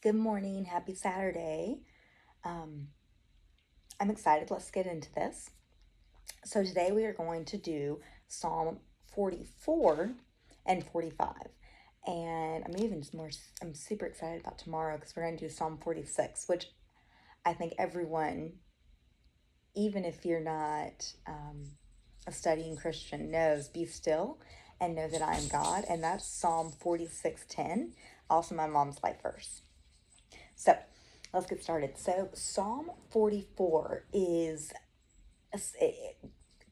Good morning. Happy Saturday. Um, I'm excited. Let's get into this. So, today we are going to do Psalm 44 and 45. And I'm super excited about tomorrow because we're going to do Psalm 46, which I think everyone, even if you're not a studying Christian, knows. Be still and know that I am God. And that's Psalm 46:10, also my mom's life verse. So let's get started. So Psalm 44 is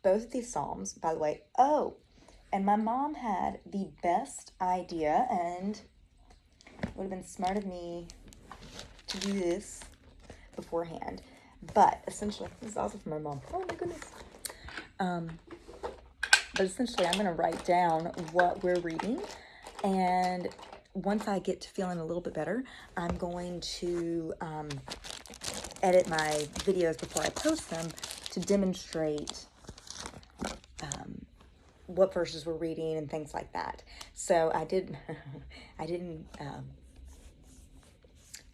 both of these Psalms, by the way. Oh, and my mom had the best idea, and it would have been smart of me to do this beforehand. But essentially, this is also from my mom. Oh my goodness. But essentially, I'm going to write down what we're reading, and once I get to feeling a little bit better, I'm going to edit my videos before I post them to demonstrate what verses we're reading and things like that. So I didn't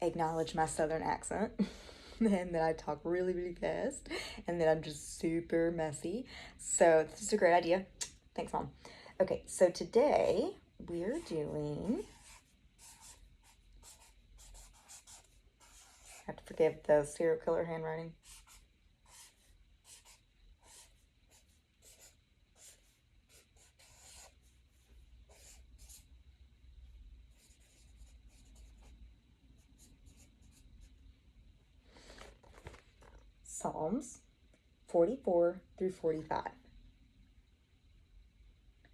acknowledge my southern accent and that I talk really, really fast and that I'm just super messy. So this is a great idea. Thanks, Mom. Okay, so today we're doing, I have to forgive the serial killer handwriting. Psalms 44 through 45.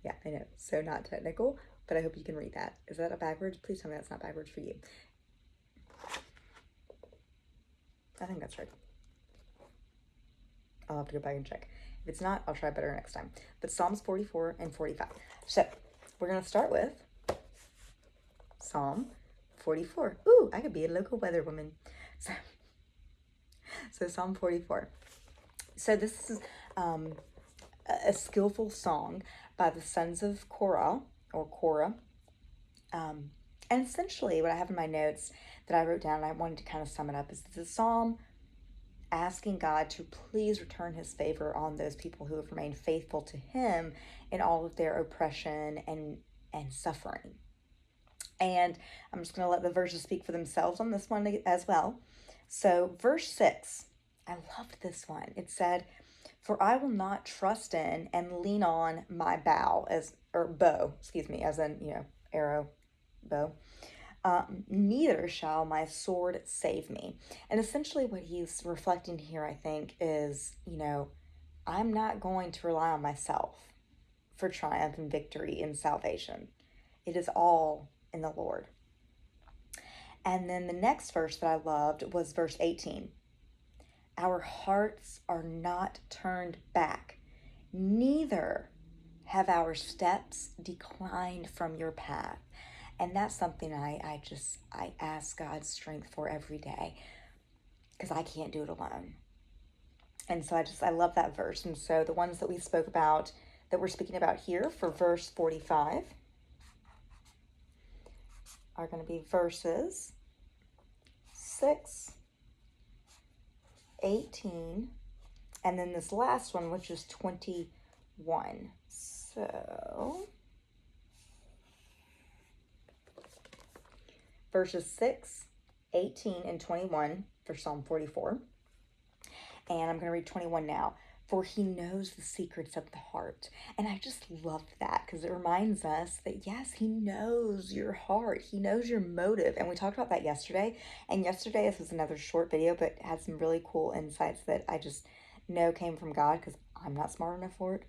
Yeah, I know, so not technical, but I hope you can read that. Is that a backwards? Please tell me that's not backwards for you. I think that's right. I'll have to go back and check. If it's not, I'll try better next time. But Psalms 44 and 45. So we're going to start with Psalm 44. Ooh, I could be a local weather woman. So Psalm 44. So this is a skillful song by the sons of Korah, or Korah. And essentially what I have in my notes that I wrote down, and I wanted to kind of sum it up, is the psalm asking God to please return his favor on those people who have remained faithful to him in all of their oppression and suffering. And I'm just going to let the verses speak for themselves on this one as well. So verse 6, I loved this one. It said, "For I will not trust in and lean on my bow," as in, arrow, bow. "Neither shall my sword save me." And essentially what he's reflecting here, I think, is, I'm not going to rely on myself for triumph and victory and salvation. It is all in the Lord. And then the next verse that I loved was verse 18. "Our hearts are not turned back, neither have our steps declined from your path." And that's something I ask God's strength for every day, because I can't do it alone. And so I love that verse. And so the ones that we spoke about, that we're speaking about here for verse 45, are going to be verses 6, 18, and then this last one, which is 21. So verses 6, 18, and 21 for Psalm 44. And I'm going to read 21 now. "For he knows the secrets of the heart." And I just love that, because it reminds us that, yes, he knows your heart. He knows your motive. And we talked about that yesterday. And yesterday, this was another short video, but had some really cool insights that I just know came from God, because I'm not smart enough for it.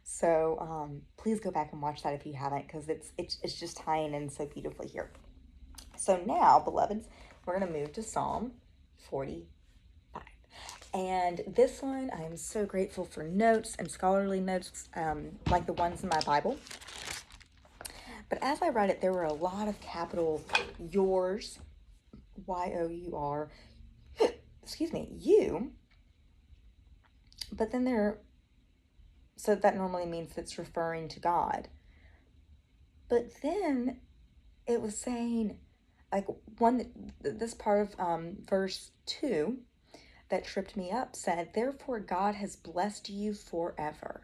So please go back and watch that if you haven't, because it's just tying in so beautifully here. So now, beloveds, we're going to move to Psalm 45. And this one, I am so grateful for notes and scholarly notes, like the ones in my Bible. But as I read it, there were a lot of capital yours, Y-O-U-R, excuse me, you. But then so that normally means it's referring to God. But then it was saying, like this part of verse 2 that tripped me up said, therefore God has blessed you forever.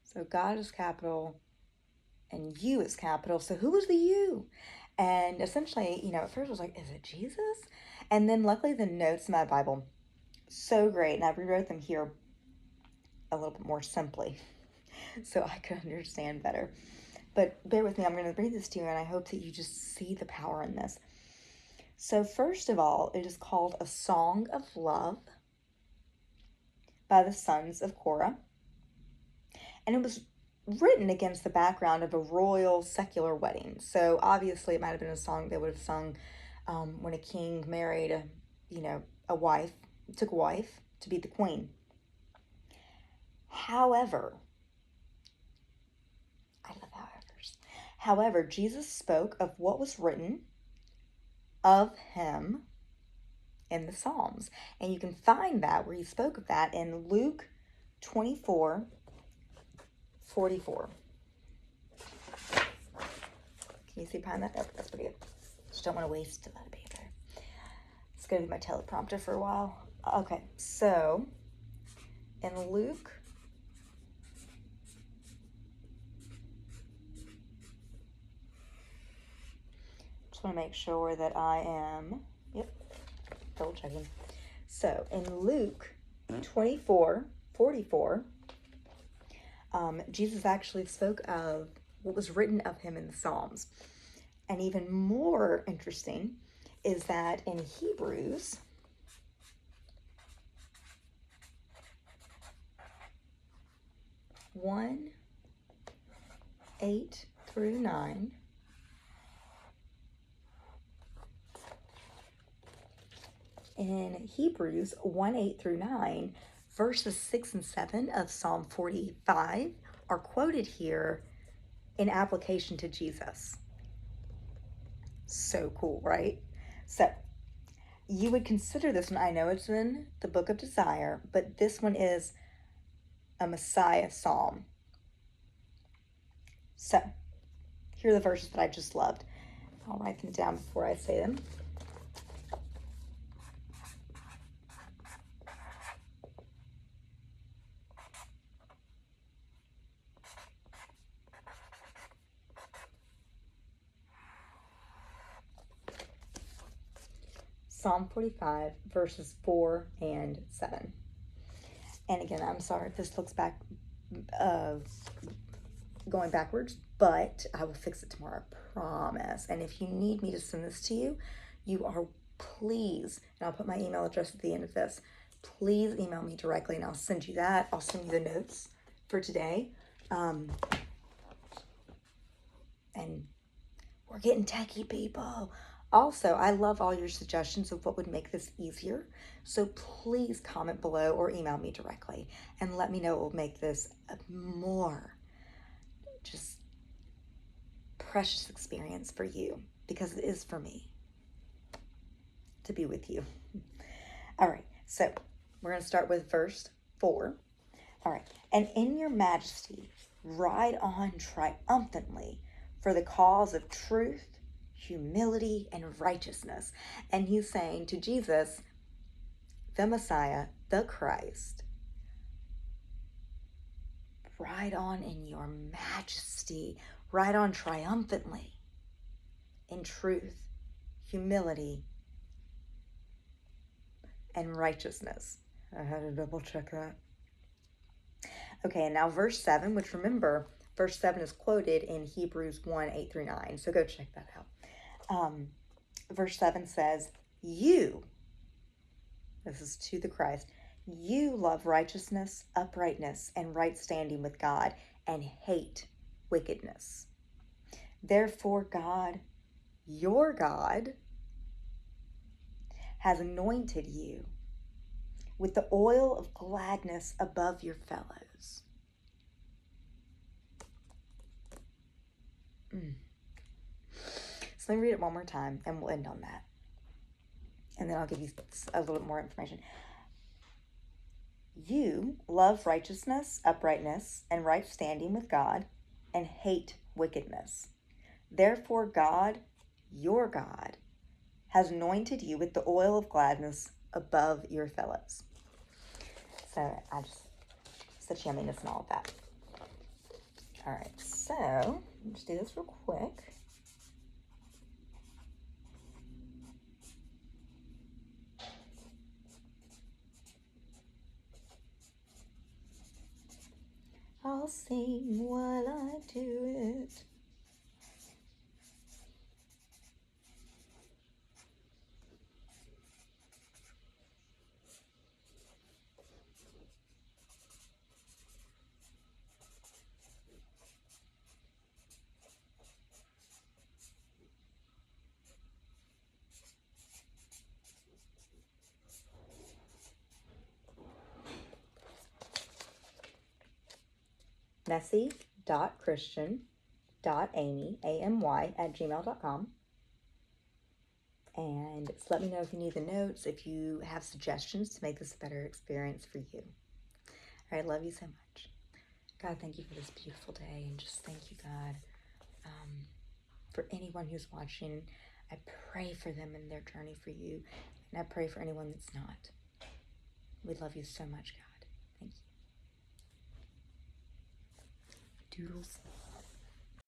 So God is capital and you is capital. So who is the you? And essentially, at first I was like, is it Jesus? And then luckily the notes in my Bible, so great. And I rewrote them here a little bit more simply so I could understand better. But bear with me, I'm going to read this to you, and I hope that you just see the power in this. So first of all, it is called a song of love by the sons of Korah. And it was written against the background of a royal secular wedding. So obviously it might have been a song they would have sung when a king married a wife, took a wife to be the queen. However, I love howevers. However, Jesus spoke of what was written of him in the Psalms. And you can find that where he spoke of that in Luke 24:44. Can you see behind that? Oh, that's pretty good. Just don't want to waste that paper. It's going to be my teleprompter for a while. Okay, so in Luke, just want to make sure that I am, double checking. So in Luke 24:44, Jesus actually spoke of what was written of him in the Psalms. And even more interesting is that in Hebrews, (1:8 through 9), in Hebrews 1:8 through 9, verses 6 and 7 of Psalm 45 are quoted here in application to Jesus. So cool, right? So you would consider this one, I know it's in the book of Desire, but this one is a Messiah psalm. So here are the verses that I just loved. I'll write them down before I say them. Psalm 45, verses 4 and 7. And again, I'm sorry if this looks back, going backwards, but I will fix it tomorrow, I promise. And if you need me to send this to you, you are please, and I'll put my email address at the end of this, please email me directly and I'll send you that. I'll send you the notes for today. And we're getting techie, people. Also, I love all your suggestions of what would make this easier. So please comment below or email me directly and let me know what will make this a more just precious experience for you, because it is for me to be with you. All right, so we're going to start with verse 4. All right, and in your majesty, ride on triumphantly for the cause of truth, humility, and righteousness. And he's saying to Jesus, the Messiah, the Christ, ride on in your majesty, ride on triumphantly in truth, humility, and righteousness. I had to double check that. Okay, and now verse 7, which remember, verse 7 is quoted in Hebrews 1:8 through 9, so go check that out. Verse 7 says, you, this is to the Christ, you love righteousness, uprightness, and right standing with God, and hate wickedness. Therefore God, your God, has anointed you with the oil of gladness above your fellows. So let me read it one more time and we'll end on that. And then I'll give you a little bit more information. You love righteousness, uprightness, and right standing with God, and hate wickedness. Therefore God, your God, has anointed you with the oil of gladness above your fellows. So I just, such yumminess and all of that. All right, so let's do this real quick. I'll sing while I do it. Messy.christian.amy, A-M-Y, @gmail.com. And just let me know if you need the notes, if you have suggestions to make this a better experience for you. All right, love you so much. God, thank you for this beautiful day. And just thank you, God, for anyone who's watching. I pray for them in their journey for you. And I pray for anyone that's not. We love you so much, God. Thank you. Doodles.